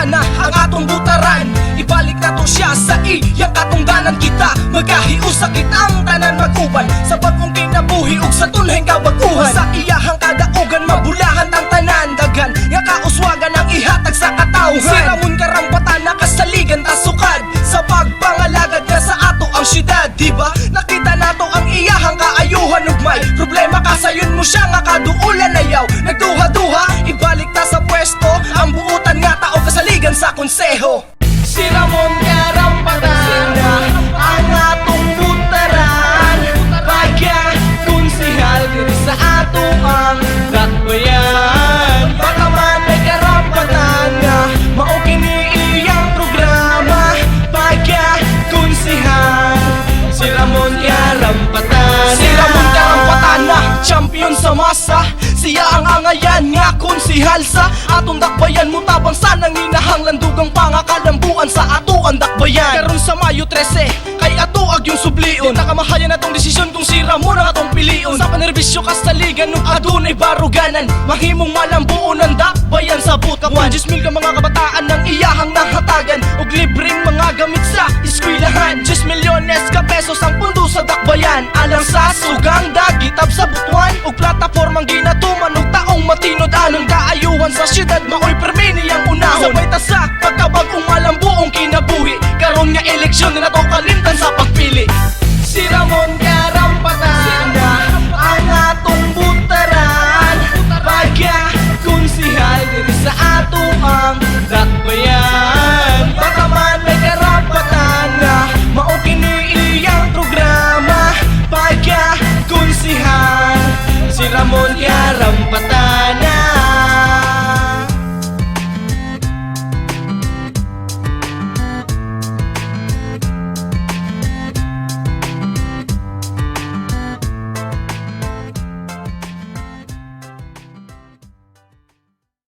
na ang atong butaran. Ibalik na to siya sa iyang katungdanan. Kita magkahiusa kitang tanan mag-uban sa bagong kinabuhi ug sa tunheng kabaguhan. Sa iyahang kadaugan mabulahan ang tanan. Daghan nga kauswagan ang ihatag sa katawhan. Si Ramon karampatan nakasaligan tasukad sa pagpangalagad nga sa ato ang syudad. Diba nakita nato ang iyahang kaayuhan ug may problema ka sayon mo siya nga kaduulan ayaw nagduha-duha. Ibalik ta sa pwesto ang buutan nga tao kasaligan sa konseho. Si Ramon karampatan ang atong butaran. Pagka konsehal diri sa ato ang dakbayan. Baka man may karampatan nga mao kini iyang programa. Pagka konsehal si Ramon karampatan. Si Ramon karampatan na champion sa masa. Siya ang angayan nga konsehal sa atong dakbayan. Mutabang sa nanginahanglan dugang pangakalambuan sa ato ang dakbayan. Karon sa Mayo 13 kay ato ag yung sublion. Di nakamahayan atong desisyon kung si Ramon ang atong pilion. Sa panerbisyo kasaligan nung adunay baruganan. Mahimong malambuon ang dakbayan sa butawan. 10,000 ka mga kabataan ng iyahang nahatagan ug libreng mga gamit sa eskwelahan. 10 milyones ka pesos ang pundo sa dakbayan. Alang sa sugang dagitab sa butuan ug platapormang ginatuman ug taong matinod anong kaayuhan sa syudad. Maoy permini ang unahon. Sabay ta sa pagkabagong malambuong kinabuhi. Karon nga eleksyon na nato kalimtan sa pagpili. Si Ramon karampatan ang atong butaran. Pagka konsehal diri sa ato ang dakbayan. Baka man may karampatan nga mao kini iyang programa. Pagka konsehal si Ramon karampatan.